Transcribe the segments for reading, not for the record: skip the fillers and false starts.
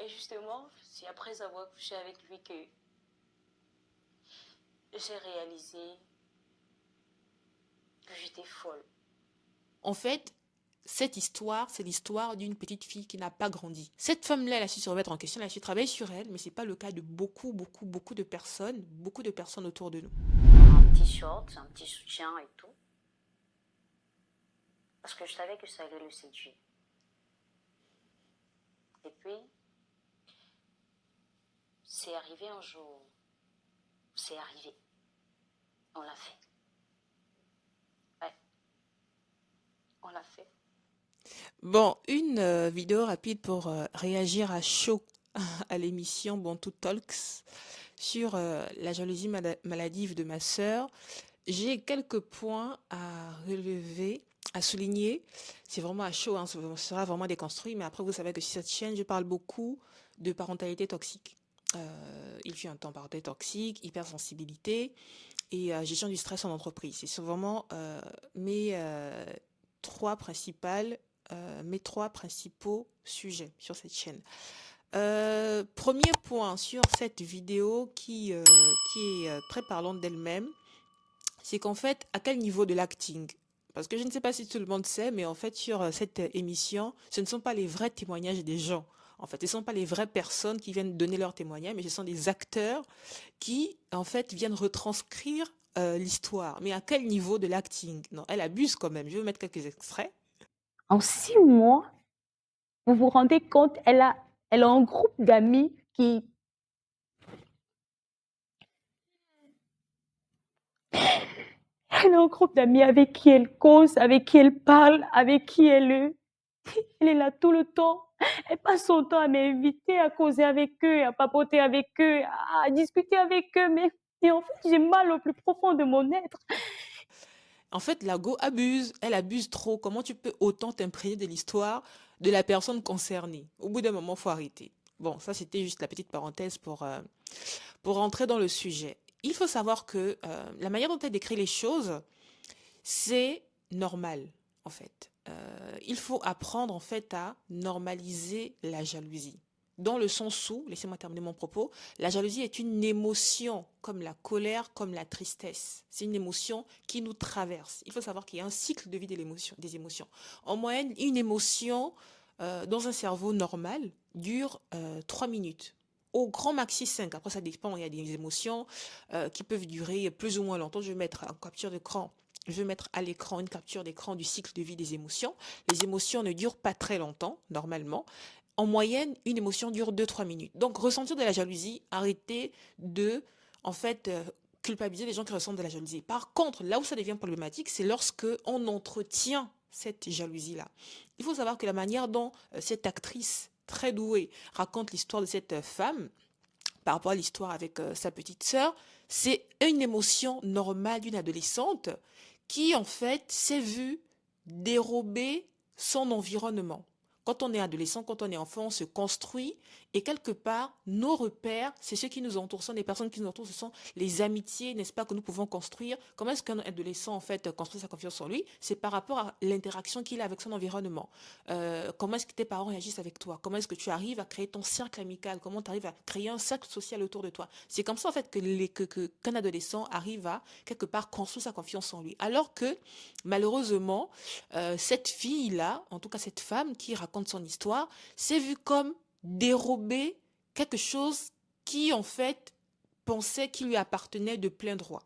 Et justement, c'est après avoir couché avec lui que j'ai réalisé que j'étais folle. En fait, cette histoire, c'est l'histoire d'une petite fille qui n'a pas grandi. Cette femme-là, elle a su se remettre en question, elle a su travailler sur elle, mais c'est pas le cas de beaucoup de personnes autour de nous. Un petit short, un petit soutien et tout. Parce que je savais que ça allait le séduire. Et puis, c'est arrivé un jour. C'est arrivé. On l'a fait. Ouais, on l'a fait. Bon, une vidéo rapide pour réagir à chaud à l'émission Bantu Talks sur la jalousie maladive de ma sœur. J'ai quelques points à relever, à souligner. C'est vraiment à chaud, hein, ça sera vraiment déconstruit. Mais après, vous savez que sur cette chaîne, je parle beaucoup de parentalité toxique. Il fut un temps parentalité toxique, hypersensibilité et gestion du stress en entreprise. Ce sont vraiment mes, trois principales, mes trois principaux sujets sur cette chaîne. Premier point sur cette vidéo qui est très parlante d'elle-même, c'est qu'en fait, à quel niveau de l'acting? Parce que je ne sais pas si tout le monde sait, mais en fait, sur cette émission, ce ne sont pas les vrais témoignages des gens. En fait, ce ne sont pas les vraies personnes qui viennent donner leurs témoignages, mais ce sont des acteurs qui, en fait, viennent retranscrire l'histoire. Mais à quel niveau de l'acting? Non, elle abuse quand même. Je vais vous mettre quelques extraits. En 6 mois, vous vous rendez compte, elle a un groupe d'amis qui... Elle a un groupe d'amis avec qui elle cause, avec qui elle parle, avec qui elle est là tout le temps. Elle passe son temps à m'inviter à causer avec eux, à papoter avec eux, à discuter avec eux. Mais et en fait, j'ai mal au plus profond de mon être. En fait, la go abuse. Elle abuse trop. Comment tu peux autant t'imprégner de l'histoire de la personne concernée? Au bout d'un moment, faut arrêter. Bon, ça, c'était juste la petite parenthèse pour rentrer dans le sujet. Il faut savoir que la manière dont elle décrit les choses, c'est normal, en fait. Il faut apprendre, en fait, à normaliser la jalousie. Dans le sens où, laissez-moi terminer mon propos, la jalousie est une émotion, comme la colère, comme la tristesse. C'est une émotion qui nous traverse. Il faut savoir qu'il y a un cycle de vie des émotions. En moyenne, une émotion dans un cerveau normal dure 3 minutes. Au grand maxi 5. Après, ça dépend. Il y a des émotions qui peuvent durer plus ou moins longtemps. Je vais mettre en capture d'écran. Je vais mettre à l'écran une capture d'écran du cycle de vie des émotions. Les émotions ne durent pas très longtemps, normalement. En moyenne, une émotion dure 2 3 minutes. Donc, ressentir de la jalousie, arrêter de, en fait, culpabiliser les gens qui ressentent de la jalousie. Par contre, là où ça devient problématique, c'est lorsque on entretient cette jalousie-là. Il faut savoir que la manière dont cette actrice très douée raconte l'histoire de cette femme, par rapport à l'histoire avec sa petite sœur, c'est une émotion normale d'une adolescente qui, en fait, s'est vue dérober son environnement. Quand on est adolescent, quand on est enfant, on se construit et quelque part, nos repères, c'est ceux qui nous entourent, ce sont les personnes qui nous entourent, ce sont les amitiés, n'est-ce pas, que nous pouvons construire. Comment est-ce qu'un adolescent, en fait, construit sa confiance en lui? C'est par rapport à l'interaction qu'il a avec son environnement. Comment est-ce que tes parents réagissent avec toi? Comment est-ce que tu arrives à créer ton cercle amical? Comment tu arrives à créer un cercle social autour de toi? C'est comme ça, en fait, qu'un adolescent arrive à, quelque part, construire sa confiance en lui. Alors que, malheureusement, cette fille-là, en tout cas cette femme qui raconte son histoire, s'est vue comme dérober quelque chose qui, en fait, pensait qu'il lui appartenait de plein droit.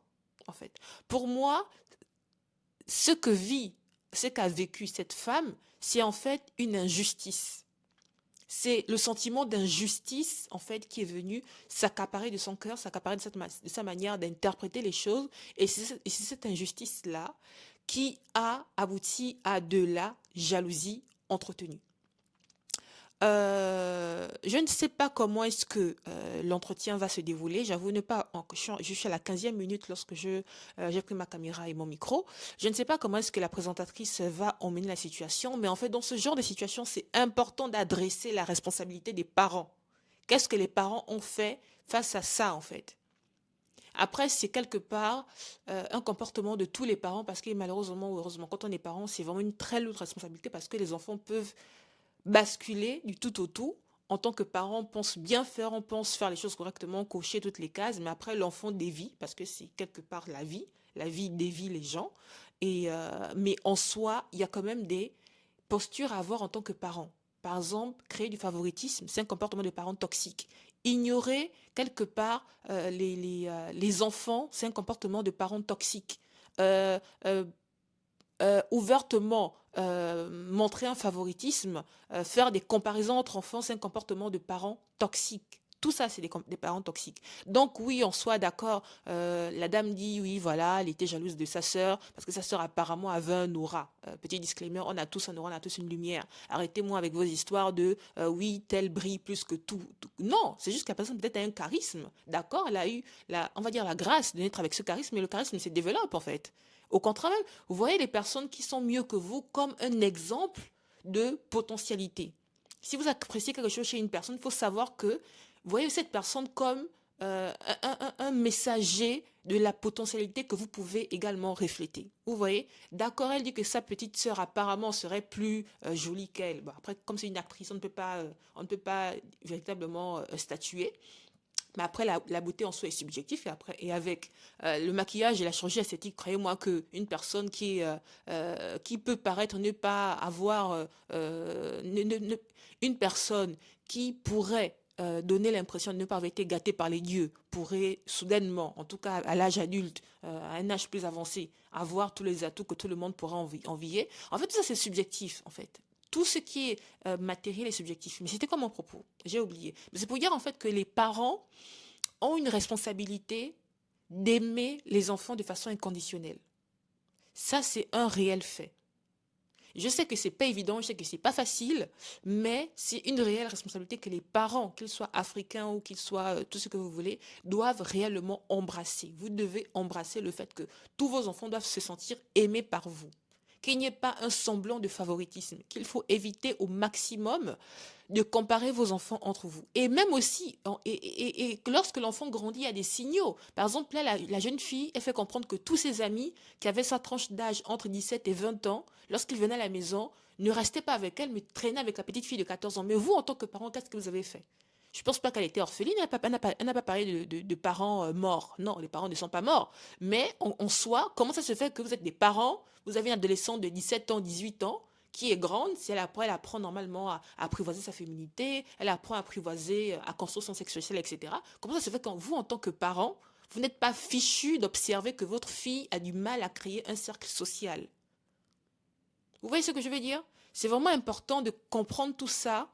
En fait, pour moi, ce que vit, ce qu'a vécu cette femme, c'est en fait une injustice. C'est le sentiment d'injustice, en fait, qui est venu s'accaparer de son cœur, s'accaparer de sa manière d'interpréter les choses. Et c'est cette injustice-là qui a abouti à de la jalousie entretenue. Je ne sais pas comment est-ce que l'entretien va se dérouler. J'avoue ne pas. Je suis à la 15e minute lorsque j'ai pris ma caméra et mon micro. Je ne sais pas comment est-ce que la présentatrice va emmener la situation, mais en fait, dans ce genre de situation, c'est important d'adresser la responsabilité des parents. Qu'est-ce que les parents ont fait face à ça, en fait? Après, c'est quelque part un comportement de tous les parents parce que malheureusement ou heureusement, quand on est parent, c'est vraiment une très lourde responsabilité parce que les enfants peuvent basculer du tout au tout en tant que parent, on pense bien faire, on pense faire les choses correctement, cocher toutes les cases, mais après, l'enfant dévie, parce que c'est quelque part la vie dévie les gens, mais en soi, il y a quand même des postures à avoir en tant que parent. Par exemple, créer du favoritisme, c'est un comportement de parent toxique. Ignorer quelque part les enfants, c'est un comportement de parent toxique. Euh, euh, Ouvertement montrer un favoritisme, faire des comparaisons entre enfants, c'est un comportement de parents toxiques. Tout ça, c'est des parents toxiques. Donc oui, on soit d'accord. La dame dit oui, voilà, elle était jalouse de sa sœur parce que sa sœur apparemment avait un aura. Petit disclaimer, on a tous un aura, on a tous une lumière. Arrêtez-moi avec vos histoires de oui, tel brille plus que tout. Non, c'est juste que la personne peut-être a un charisme. D'accord, elle a eu on va dire la grâce de naître avec ce charisme, mais le charisme se développe en fait. Au contraire, vous voyez les personnes qui sont mieux que vous comme un exemple de potentialité. Si vous appréciez quelque chose chez une personne, il faut savoir que vous voyez cette personne comme un messager de la potentialité que vous pouvez également refléter. Vous voyez, d'accord, elle dit que sa petite sœur apparemment serait plus jolie qu'elle. Bon, après, comme c'est une actrice, on ne peut pas véritablement statuer. Mais après, la beauté en soi est subjective. Et avec le maquillage et la chirurgie esthétique, croyez-moi qu'une personne qui peut paraître ne pas avoir... une personne qui pourrait donner l'impression de ne pas avoir été gâtée par les dieux pourrait soudainement, en tout cas à l'âge adulte, à un âge plus avancé, avoir tous les atouts que tout le monde pourra envier. En fait, tout ça, c'est subjectif, en fait. Tout ce qui est matériel est subjectif. Mais c'était quoi mon propos? J'ai oublié. Mais c'est pour dire en fait que les parents ont une responsabilité d'aimer les enfants de façon inconditionnelle. Ça, c'est un réel fait. Je sais que c'est pas évident, je sais que c'est pas facile, mais c'est une réelle responsabilité que les parents, qu'ils soient africains ou qu'ils soient tout ce que vous voulez, doivent réellement embrasser. Vous devez embrasser le fait que tous vos enfants doivent se sentir aimés par vous. Qu'il n'y ait pas un semblant de favoritisme, qu'il faut éviter au maximum de comparer vos enfants entre vous. Et même aussi, et lorsque l'enfant grandit, il y a des signaux. Par exemple, là, la jeune fille, elle fait comprendre que tous ses amis qui avaient sa tranche d'âge entre 17 et 20 ans, lorsqu'ils venaient à la maison, ne restaient pas avec elle, mais traînaient avec la petite fille de 14 ans. Mais vous, en tant que parent, qu'est-ce que vous avez fait? Je ne pense pas qu'elle était orpheline, elle n'a pas parlé de parents morts. Non, les parents ne sont pas morts. Mais en soi, comment ça se fait que vous êtes des parents, vous avez une adolescente de 17 ans, 18 ans, qui est grande, si elle apprend normalement à apprivoiser sa féminité, elle apprend à apprivoiser, à construire son sexe social, etc. Comment ça se fait quand vous, en tant que parent, vous n'êtes pas fichu d'observer que votre fille a du mal à créer un cercle social? Vous voyez ce que je veux dire? C'est vraiment important de comprendre tout ça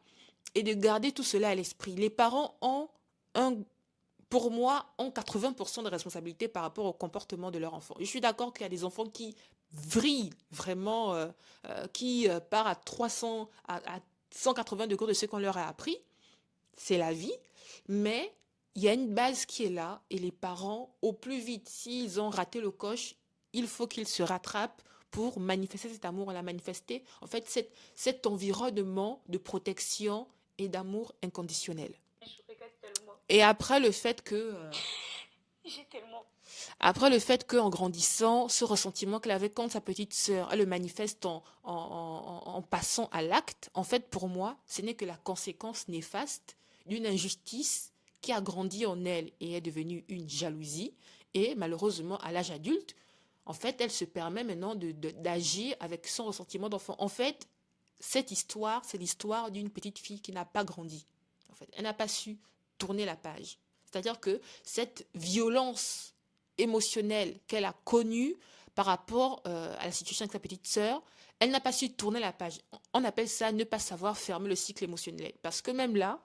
et de garder tout cela à l'esprit. Les parents un, pour moi, ont 80% de responsabilité par rapport au comportement de leur enfant. Je suis d'accord qu'il y a des enfants qui vrillent vraiment, qui partent à 300, à 180 degrés de ce qu'on leur a appris. C'est la vie. Mais il y a une base qui est là et les parents, au plus vite, s'ils ont raté le coche, il faut qu'ils se rattrapent pour manifester cet amour, la manifester, en fait, cet environnement de protection et d'amour inconditionnel. Je regrette tellement. Et après le fait que, J'ai tellement. après le fait qu'en grandissant, ce ressentiment qu'elle avait contre sa petite sœur, elle le manifeste en passant à l'acte, en fait, pour moi, ce n'est que la conséquence néfaste d'une injustice qui a grandi en elle et est devenue une jalousie. Et malheureusement, à l'âge adulte, en fait, elle se permet maintenant d'agir avec son ressentiment d'enfant. En fait, cette histoire, c'est l'histoire d'une petite fille qui n'a pas grandi. En fait, elle n'a pas su tourner la page. C'est-à-dire que cette violence émotionnelle qu'elle a connue par rapport à la situation avec sa petite sœur, elle n'a pas su tourner la page. On appelle ça ne pas savoir fermer le cycle émotionnel. Parce que même là,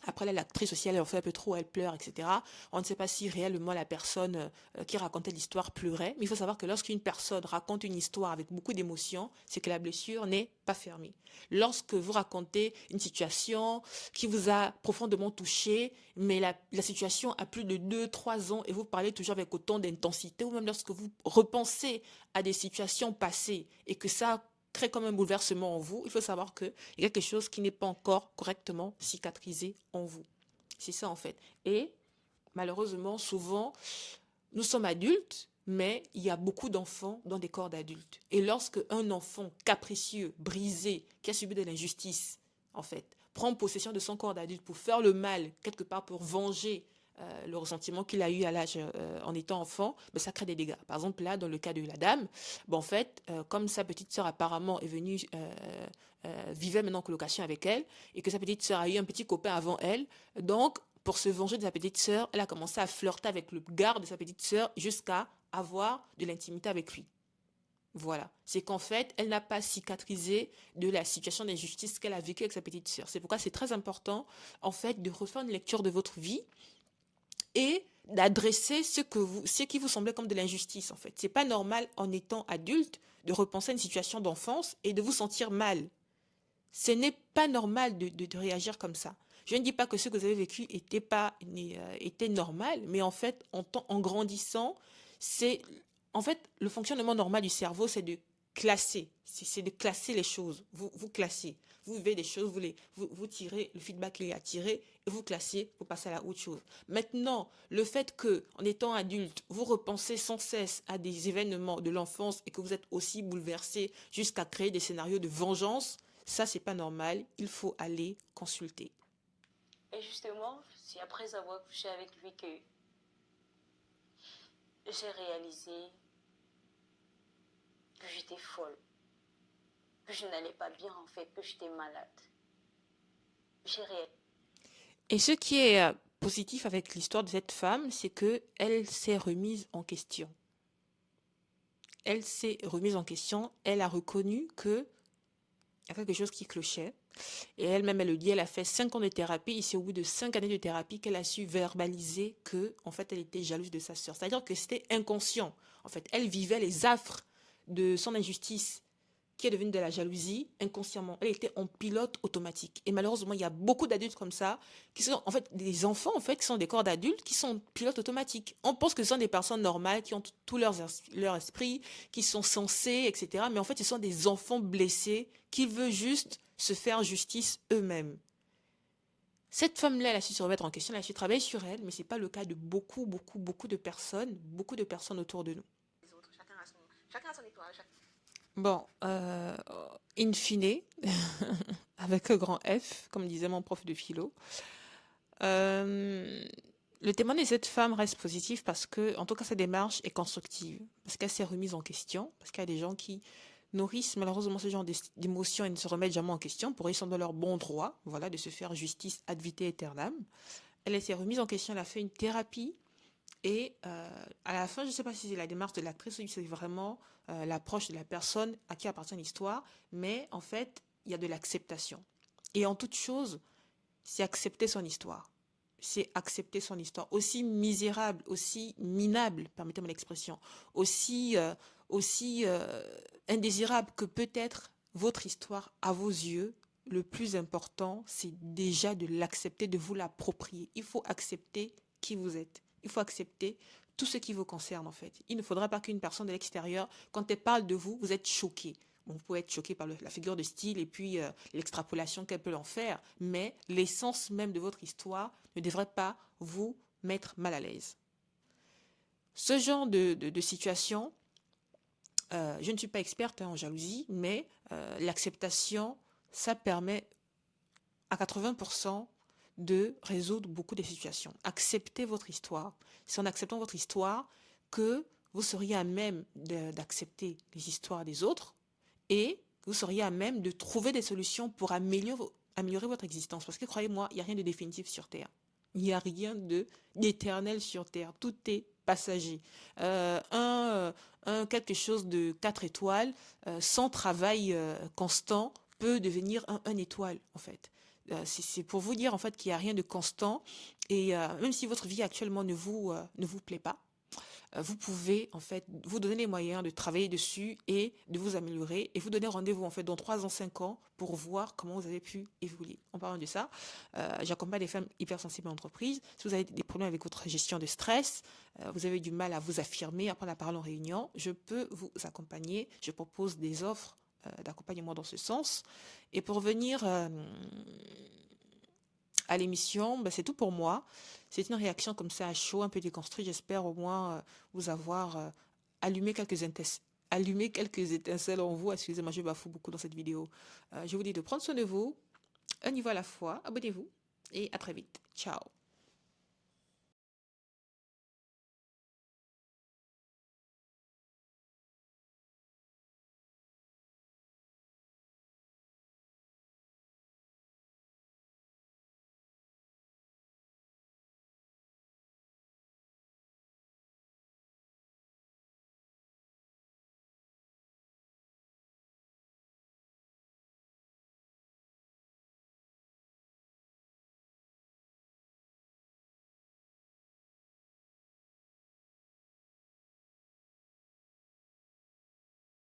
après, là, l'actrice aussi, elle en fait un peu trop, elle pleure, etc. On ne sait pas si réellement la personne qui racontait l'histoire pleurait. Mais il faut savoir que lorsqu'une personne raconte une histoire avec beaucoup d'émotion, c'est que la blessure n'est pas fermée. Lorsque vous racontez une situation qui vous a profondément touché, mais la situation a plus de 2, 3 ans et vous parlez toujours avec autant d'intensité, ou même lorsque vous repensez à des situations passées et que ça crée comme un bouleversement en vous, il faut savoir qu'il y a quelque chose qui n'est pas encore correctement cicatrisé en vous. C'est ça en fait. Et malheureusement, souvent, nous sommes adultes, mais il y a beaucoup d'enfants dans des corps d'adultes. Et lorsque un enfant capricieux, brisé, qui a subi de l'injustice, en fait, prendre possession de son corps d'adulte pour faire le mal, quelque part pour venger le ressentiment qu'il a eu à l'âge en étant enfant, ben, ça crée des dégâts. Par exemple, là, dans le cas de la dame, ben, en fait, comme sa petite sœur apparemment est venue, vivait maintenant en colocation avec elle, et que sa petite sœur a eu un petit copain avant elle, donc, pour se venger de sa petite sœur, elle a commencé à flirter avec le gars de sa petite sœur jusqu'à avoir de l'intimité avec lui. Voilà. C'est qu'en fait, elle n'a pas cicatrisé de la situation d'injustice qu'elle a vécue avec sa petite sœur. C'est pourquoi c'est très important, en fait, de refaire une lecture de votre vie et d'adresser ce qui vous semblait comme de l'injustice, en fait. C'est pas normal, en étant adulte, de repenser à une situation d'enfance et de vous sentir mal. Ce n'est pas normal de réagir comme ça. Je ne dis pas que ce que vous avez vécu était normal, mais en fait, en grandissant, c'est, en fait, le fonctionnement normal du cerveau, c'est de classer. C'est de classer les choses. Vous classez. Vous vivez des choses, vous tirez le feedback qu'il y a tiré, et vous classez, vous passez à la autre chose. Maintenant, le fait que, en étant adulte, vous repensez sans cesse à des événements de l'enfance et que vous êtes aussi bouleversé jusqu'à créer des scénarios de vengeance, ça, c'est pas normal. Il faut aller consulter. Et justement, c'est après avoir couché avec lui que j'ai réalisé que j'étais folle, que je n'allais pas bien en fait, que j'étais malade. J'ai réalisé. Et ce qui est positif avec l'histoire de cette femme, c'est que elle s'est remise en question. Elle s'est remise en question. Elle a reconnu que il y a quelque chose qui clochait. Et elle-même, elle le dit, elle a fait 5 ans de thérapie. Et c'est au bout de 5 années de thérapie qu'elle a su verbaliser que, en fait, elle était jalouse de sa sœur. C'est-à-dire que c'était inconscient. En fait, elle vivait les affres de son injustice qui est devenue de la jalousie inconsciemment. Elle était en pilote automatique. Et malheureusement, il y a beaucoup d'adultes comme ça, qui sont en fait des enfants, en fait, qui sont des corps d'adultes, qui sont en pilote automatique. On pense que ce sont des personnes normales, qui ont tout leur esprit, qui sont sensées, etc. Mais en fait, ce sont des enfants blessés qui veulent juste se faire justice eux-mêmes. Cette femme-là, elle a su se remettre en question, elle a su travailler sur elle, mais ce n'est pas le cas de beaucoup de personnes autour de nous. Chacun a son étoile. Bon, in fine, avec un grand F, comme disait mon prof de philo, le témoignage de cette femme reste positif parce que, en tout cas, sa démarche est constructive, parce qu'elle s'est remise en question, parce qu'il y a des gens qui nourrissent malheureusement ce genre d'émotions et ne se remettent jamais en question pour ils sont dans leur bon droit, voilà, de se faire justice ad vitam aeternam. Elle s'est remise en question, elle a fait une thérapie et à la fin, je ne sais pas si c'est la démarche de l'actrice ou si c'est vraiment l'approche de la personne à qui appartient l'histoire, mais en fait, il y a de l'acceptation. Et en toute chose, c'est accepter son histoire. C'est accepter son histoire. Aussi misérable, aussi minable, permettez-moi l'expression, aussi indésirable que peut être votre histoire à vos yeux, le plus important, c'est déjà de l'accepter, de vous l'approprier. Il faut accepter qui vous êtes. Il faut accepter tout ce qui vous concerne en fait. Il ne faudra pas qu'une personne de l'extérieur, quand elle parle de vous, vous êtes choqué. Bon, vous pouvez être choqué par la figure de style et puis l'extrapolation qu'elle peut en faire, mais l'essence même de votre histoire ne devrait pas vous mettre mal à l'aise. Ce genre de situation, je ne suis pas experte en jalousie, mais l'acceptation, ça permet à 80% de résoudre beaucoup de situations. Acceptez votre histoire. C'est en acceptant votre histoire que vous seriez à même d'accepter les histoires des autres et vous seriez à même de trouver des solutions pour améliorer votre existence. Parce que croyez-moi, il n'y a rien de définitif sur Terre. Il n'y a rien d'éternel sur Terre. Tout est passager. Quelque chose de 4 étoiles, sans travail constant, peut devenir un étoile, en fait. C'est pour vous dire, en fait, qu'il n'y a rien de constant. Et même si votre vie actuellement ne vous plaît pas, vous pouvez, en fait, vous donner les moyens de travailler dessus et de vous améliorer. Et vous donner rendez-vous, en fait, dans 3 ans, 5 ans, pour voir comment vous avez pu évoluer. En parlant de ça, j'accompagne des femmes hypersensibles en entreprise. Si vous avez des problèmes avec votre gestion de stress, vous avez du mal à vous affirmer, à prendre la parole en réunion, je peux vous accompagner. Je propose des offres d'accompagnement dans ce sens. Et pour venir à l'émission, c'est tout pour moi. C'est une réaction comme ça à chaud, un peu déconstruite. J'espère au moins vous avoir allumé quelques étincelles en vous. Excusez-moi, je bafoue beaucoup dans cette vidéo. Je vous dis de prendre soin de vous, un niveau à la fois. Abonnez-vous et à très vite. Ciao.